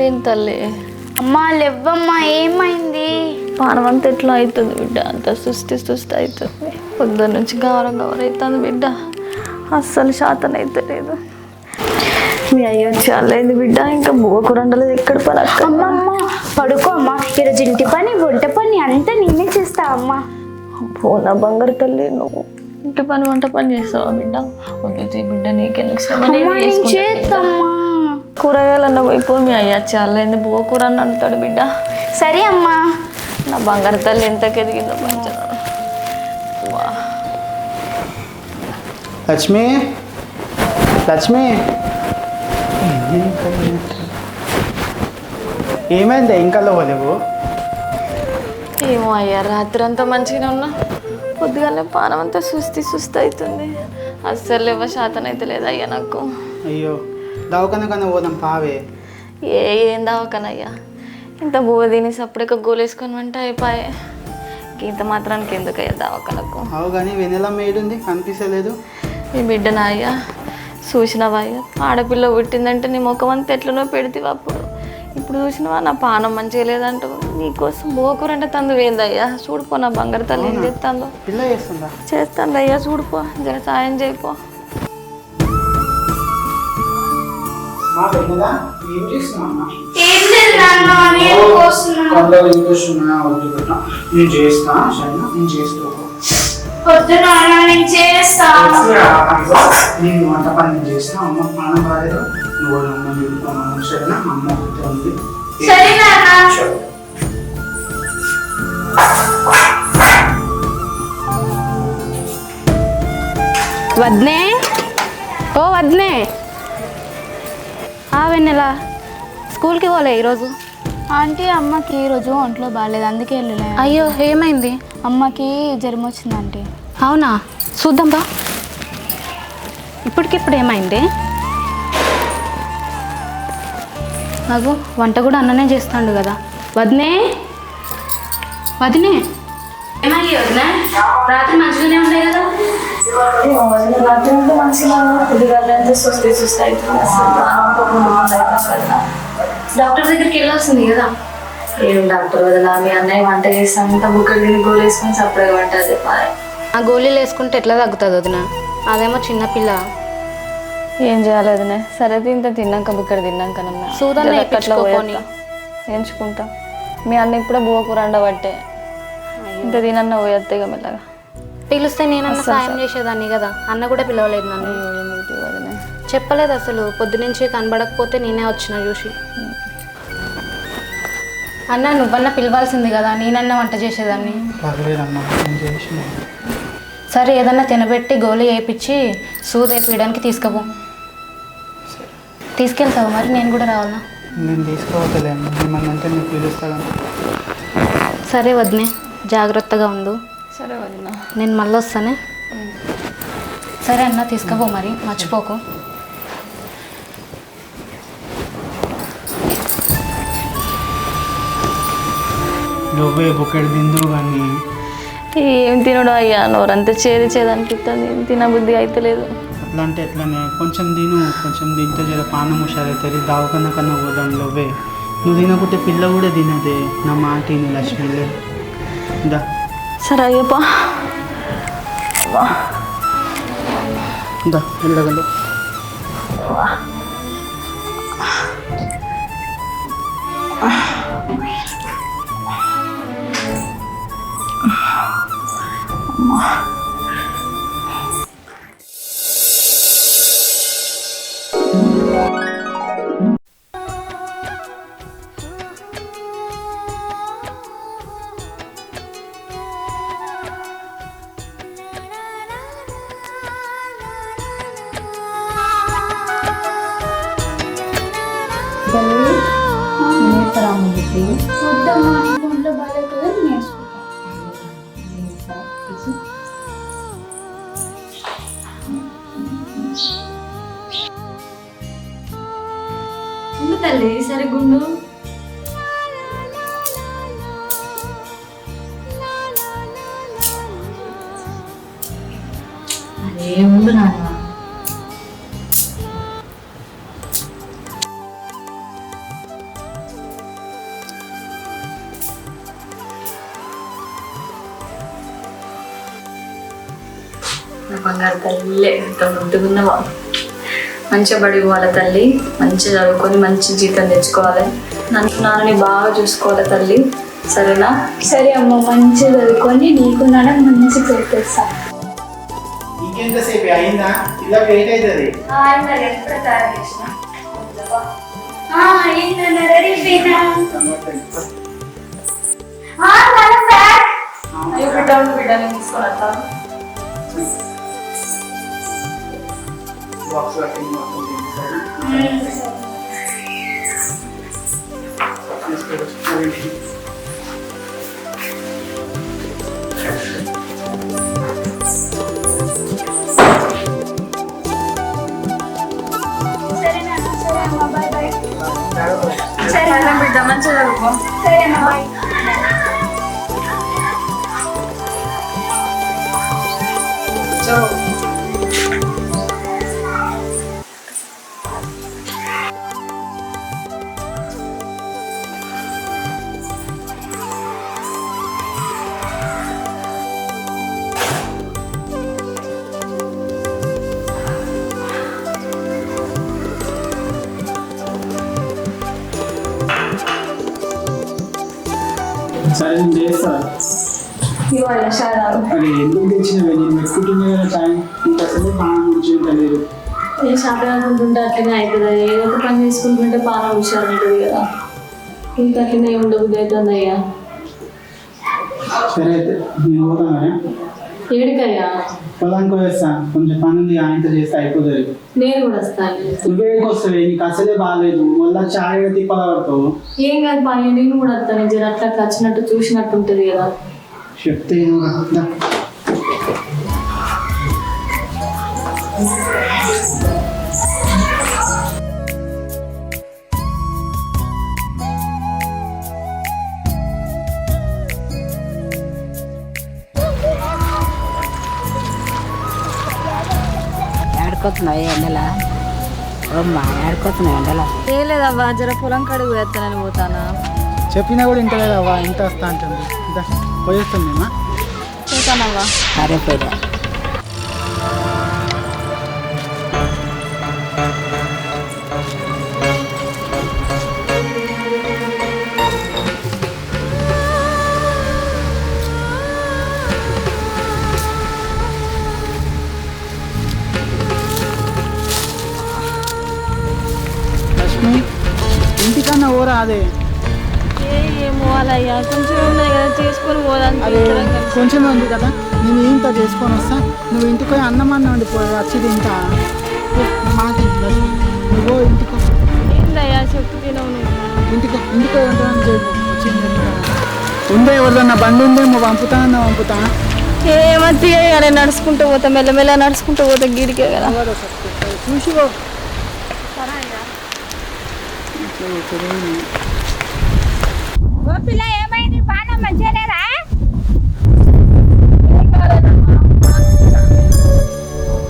ఏం తల్లి అమ్మా లేవ్వమ్మా, ఏమైంది? పానం అంతా ఎట్లా అవుతుంది బిడ్డ, అంత సుస్థి అవుతుంది. పొద్దున్న నుంచి గౌరవం అవుతుంది బిడ్డ, అస్సలు శాతం అయితే లేదు. మీ అయ్యో చాలైంది బిడ్డ, ఇంకా బోకురండలేదు ఎక్కడ పని అక్క. అమ్మమ్మ పడుకో అమ్మా, ఈరోజు ఇంటి పని వంట పని అంతా నేనే చేస్తా అమ్మా. పోనా బంగారు తల్లి, నువ్వు ఇంటి పని వంట పని చేస్తావా బిడ్డ? వద్దు బిడ్డ, నీకెందుకు చేస్తామ్మా. కూరగాయలన్న పోయిపో, మీ అయ్యా చాలైంది బోకూర అని అంటాడు బిడ్డ. సరే అమ్మా. నా బంగారు తల్లి ఎంతకు ఎదిగిందో మంచిగా. లక్ష్మి, లక్ష్మి, ఏమైంది ఇంకా లేవు? ఏమో అయ్యా, రాత్రి అంతా మంచిగానే ఉన్నా, పొద్దుగానే పానం అంతా సుస్థి అవుతుంది. అస్సలు లేవ శాతం అయితే లేదు అయ్యా నాకు. అయ్యో, దవాఖాన కన్నా పోదాం పావే. ఏం దవాఖానయ్యా, ఇంత బువ్వ తినేసి అప్పుడే గోలేసుకొని అంటే అయిపోయే. ఇంత మాత్రానికి ఎందుకయ్యా దవాఖానకు? అవు కానీ వెనెల మేడుంది కనిపించలేదు. నీ బిడ్డనా అయ్యా, చూసినావా అయ్యా? ఆడపిల్ల పుట్టిందంటే నీ ముఖం అంతా ఎట్లనో పెడితే అప్పుడు. ఇప్పుడు చూసినావా నా పానం మంచిగా లేదంటూ నీకోసం బోకూరంటే తందు వేందయ్యా. చూడిపో నా బంగారు తల్లి ఏం చేస్తాందో. పిల్ల చేస్తుందా? చేస్తాను అయ్యా, చూడిపో, జర సాయం చేయిపో. నేను వంట పని చేస్తా, అమ్మ ప్రాణం రాలేదు. నువ్వు అమ్మ చూడుకున్నాను, సరేనా? అమ్మ ఉంది. వద్నే, ఓ వద్నే. వెన్నెలా స్కూల్కి పోలే ఈరోజు? ఆంటీ అమ్మకి ఈరోజు ఒంట్లో బాగాలేదు, అందుకే వెళ్ళలే. అయ్యో, ఏమైంది? అమ్మకి జ్వరం వచ్చింది ఆంటీ. అవునా, చూద్దాం బా. ఇప్పటికిప్పుడు ఏమైంది? నాకు వంట కూడా అన్ననే చేస్తాడు కదా. వదినే, వదినే, ఏమయ్యి వదినా? రాత్రి మంచిగానే ఉండే కదా? డాక్టర్ దగ్గరికి వెళ్ళాల్సింది కదా. ఏం డాక్టర్ వదలా, మీ అన్నయ్య వంట చేస్తామంతా బుక్కడి గోలు వేసుకొని సపరేట్గా వంట చెప్పాలి. ఆ గోళీలు వేసుకుంటే ఎట్లా తగ్గుతుంది వదిన? అదేమో చిన్నపిల్ల. ఏం చేయాలి వదినే? సరే ఇంత తిన్నాక బుక్కడి తిన్నాకనన్నా సూదన్న ఎంచుకుంటా. మీ అన్న ఇప్పుడే బువ్వకూర అండబట్టే, ఇంత తినన్నా పోయేస్తాయిగా మెల్లగా. పిలిస్తే నేనన్నా సాయం చేసేదాన్ని కదా, అన్న కూడా పిలవలేదు నన్ను. చెప్పలేదు అసలు, పొద్దునుంచి కనబడకపోతే నేనే వచ్చిన చూసి. అన్న నువ్వన్నా పిలవాల్సింది కదా, నేనన్నా వంట చేసేదాన్ని. సరే ఏదన్నా తినబెట్టి గోళీ వేయించి సూది వేయడానికి తీసుకుపో. తీసుకెళ్తావు మరి? నేను కూడా రావాలా? నేను తీసుకోవట్లేను, ఏమన్నంటే నేను పిలుస్తాను. సరే వదినే, జాగ్రత్తగా ఉండు. సరే వదిన, నేను మళ్ళీ వస్తానే. సరే అన్న, తీసుకుపో మరి, మర్చిపోకు. నువ్వే బుక్కడి తిందు కానీ ఏం తినడు అయ్యా, నోరంతా చేదనిపిస్తుంది, ఏం తినబుద్ధి అయితే లేదు. అట్లా అంటే ఎట్లనే, కొంచెం తిను, కొంచెం తింటే జర పానం హుషారవుతుంది. దావకన్నా కన్నా పోదాం. నువ్వు తినకుంటే పిల్ల కూడా తినదే. నా మాట తిను లక్ష్మి. దా సరే అయ్యప్ప, దా వెళ్ళగలవు. తల్లి సరే గుండు. అదే ముందు నాన్న నా బంగారు తల్లి ఎంత ముద్దుగున్నావా. మంచిగా బడి పోవాలి తల్లి, మంచిగా చదువుకొని మంచి జీతం తెచ్చుకోవాలి. నాన్నని బాగా చూసుకోవాలి తల్లి, సరేనా? సరే అమ్మ, మంచిగా చదువుకొని నీకు నాన్న మంచి పేరు తెస్తా. ఇంకెంతసేపు అయిందా? ఇలా లేట్ అవుతుంది. బిడ్డ మంచిగా చదువుకో. సరే నేను చేస్తా. అది ఎందుకు తెచ్చినవే? నేను మెట్టుకుంటున్నా కదా టైం, నీకు అసలు పానం కూర్చుంటలేదు. నేను షాప్ అనుకుంటుంటే అట్లనే అవుతుంది. ఏదో ఒక పని చేసుకుంటుంటే పానం హుషారు ఉంటుంది కదా, ఇంకా అట్లనే ఉండబుద్ధి అవుతుంది అయ్యా. సరే అయితే నేను పోతాను. ఏడికయ్యా? పొలానికి వేస్తాను, కొంచెం పని ఉంది, ఆయనతో చేస్తే అయిపోతుంది. నేను కూడా వస్తాను. నువ్వేకి వస్తావే? నీకు అసలే బాగాలేదు, మళ్ళీ చాయ్ తిప్పలబడతావు. ఏం కాదు పని, నేను కూడా వస్తాను. జర అట్లా వచ్చినట్టు చూసినట్టు ఉంటుంది కదా. చెప్తే ఆడుకోతున్నావు ఎండలా? అమ్మా ఆడుకోతున్నావు ఎండలా? ఏ లేదవ్వా, జర పొలం కడుగు వేస్తానని పోతానా. చెప్పినా కూడా ఇంత లేదవ్వా, ఇంత వస్తా అంటుంది. ఇంకా పోయేస్తాం మేమా? పోతానవ్వా. సరే పోయిరా. లక్ష్మి, ఇంటికన్నా ఊరా అదే? ఏమో అలయ్యా, కొంచెం ఉన్నది కదా, చేసుకొని పోదాం. అదే కొంచెం ఉంది కదా, నేను ఇంత చేసుకొని వస్తా. నువ్వు ఇంటికి పోయి అన్నం అన్న వండిపోయి వచ్చి తింటా. మాకి నువ్వు ఇంటికి ఏందయ్యా చెప్పు తినవు నువ్వు. ఇంటికి ఉంటానని చెప్పు. వచ్చింది ఉందే, ఎవరిదన్నా బండి ఉందేమో, పంపుతానన్నా పంపుతా. ఏమతి అలా నడుచుకుంటూ పోతా, మెల్లమెల్ల నడుచుకుంటూ పోతా, గిడికే కదా. చూసి ఏమైంది? బాగా మంచిగా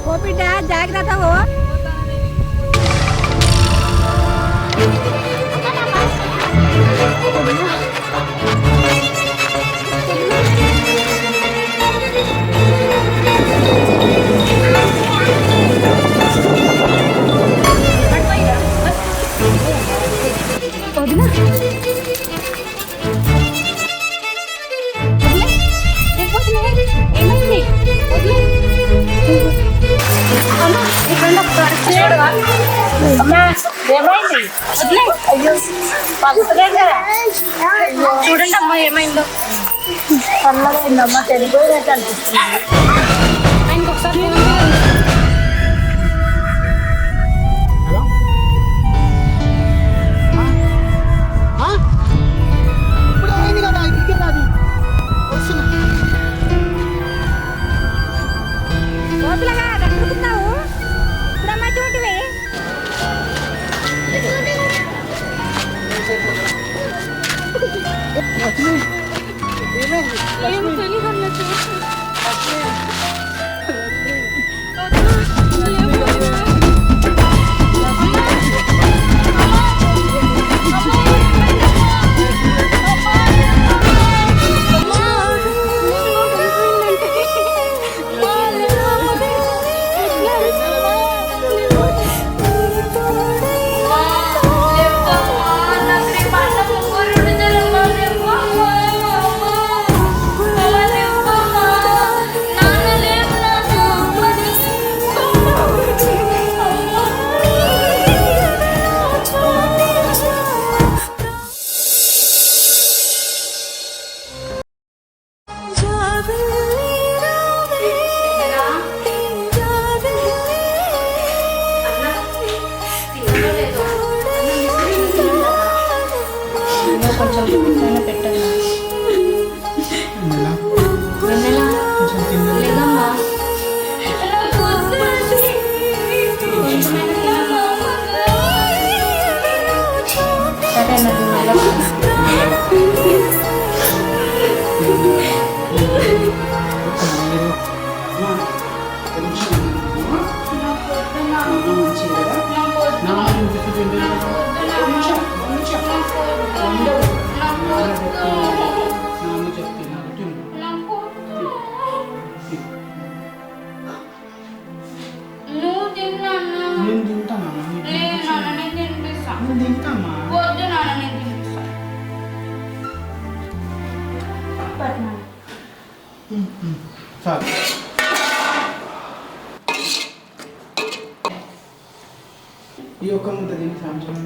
ఓ బిడ్డ, జాగ్రత్త. చూడండి అమ్మా ఏమైందో. అమ్మా తెలిపోయినట్టు అనిపిస్తుంది. ఆయనకి ఒకసారి లోపలగా కట్టుకున్నావు ఇప్పుడమ్మా చూటివి. ఏమి తెలియదు అన్నట్టు. కొంచెం పెట్టండి. లేదమ్మా నేను తింటాను నేను తింటామా చాలు ఈ ఒక్క ముద్ద తిని సాయంత్రం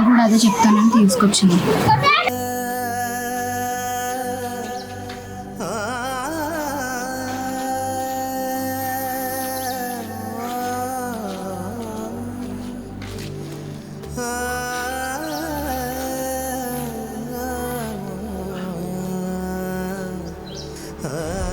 కూడా అదే చెప్తానని తీసుకొచ్చింది. ah